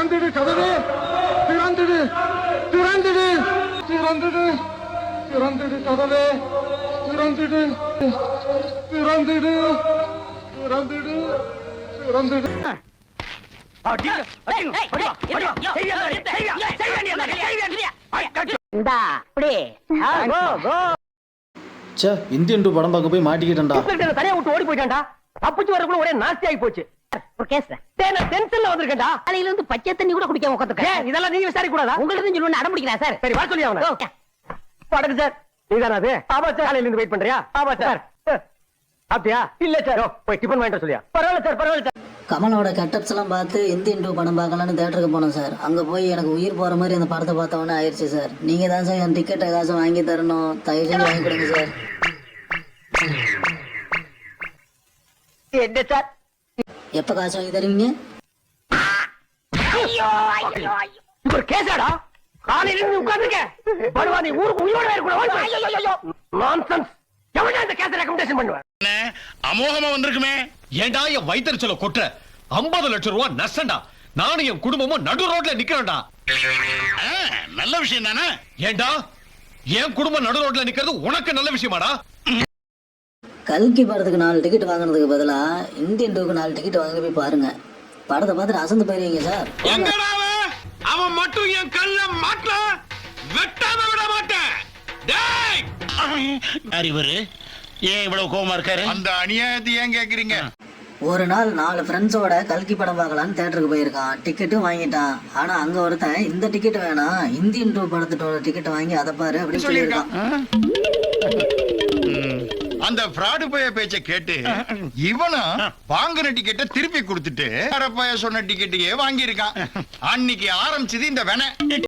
திறந்துடு கதவே, திறந்துடு, திறந்துடு, திறந்துடு, திறந்துடு கதவே, திறந்துடு, திறந்துடு, திறந்துடு, திறந்துடு. Indian 2 படம் பார்க்க போய் மாட்டிக்கிட்டா. தனியா விட்டு ஓடி போயிட்டான்டா. தப்பிச்சு வரக்குள்ள ஒரே நாஸ்தி ஆகி போச்சு. ஒரு கேஸ் டென்ஷன்ல வந்திருக்கேன்டா. காலையில இருந்து பச்சை தண்ணி கூட குடிக்காம உட்கார்ந்திருக்கேன். இதெல்லாம் நீங்க விசாரிக்க கூடாதா? உங்களுக்கு சொல்லணும் அடம் பிடிக்கிறேன் சார். சரி வா சொல்லி அவன. படகு சார். நீதானா அது? ஆமா சார். காலையில இருந்து வெயிட் பண்றியா? ஆமா சார். அப்படியா? இல்ல சார். போய் டிபன் வாங்கிட்டு சொல்லியா? பரவாயில்ல சார், பரவாயில்ல சார். கமலோட கட்டப்ஸ் எல்லாம் பார்த்து இந்தியன் 2 படம் பார்க்கலான்னு தேட்டருக்கு போனோம் சார். அங்கே போய் எனக்கு உயிர் போகிற மாதிரி அந்த படத்தை பார்த்தவொன்னே ஆயிடுச்சு சார். நீங்கள் தான் சார் என் டிக்கெட்டை காசு வாங்கி தரணும். தயவு செஞ்சு வாங்கி கொடுங்க சார். என்ன சார்? எப்போ காசு வாங்கி தருவீங்க? ஒரு கேஸாடா? காலையில இருந்து உட்கார்ந்திருக்கேன். படுவா நீ ஊருக்கு உயிரோட இருக்கணும். நான்சென்ஸ். எவனா இந்த கேஸை ரெக்கமெண்டேஷன் பண்ணுவ? அமோகமா வந்திருக்குமே. ஏண்டா என் வயிற்றுச்சல கொட்டுற? 50 லட்சம் ரூபாய் நஷ்டம்டா. நானும் என் குடும்பமும் நடு ரோட்ல நிக்கிறேன்டா. நல்ல விஷயம் தானே. ஏண்டா என் குடும்பம் நடு ரோட்ல நிக்கிறது உனக்கு நல்ல விஷயமாடா? கல்கி படத்துக்கு 4 டிக்கெட் வாங்கினதுக்கு பதிலாக இந்தியன் 2க்கு 4 டிக்கெட் வாங்கி போய் பாருங்க. படத்தை பார்த்துட்டு அசந்து போயிருவீங்க சார். அவன் மட்டும் என் கல்ல மாட்ட வெட்டாம விட மாட்டேன். அறிவரு ஏன் இவ்வளவு கோவமா இருக்காரு? அந்த அநியாயத்தை ஏன் கேக்குறீங்க? ஒரு நாள் 4 ஃப்ரெண்ட்ஸோட கல்கி படம் பார்க்கலான்னு தேட்டருக்கு போயிருக்கான். டிக்கெட்டும் வாங்கிட்டான். ஆனா அங்க ஒருத்தன் இந்த டிக்கெட் வேணாம், இந்தியன் 2 படத்தோட டிக்கெட் வாங்கி அதை பாரு அப்படின்னு சொல்லியிருக்கான். அந்த ஃப்ராடு பைய பேச்ச கேட்டு இவனும் வாங்கின டிக்கெட்டை திருப்பி கொடுத்துட்டு சொன்ன டிக்கெட்டையே வாங்கி இருக்கான். அன்னைக்கு ஆரம்பிச்சது இந்த வேணை.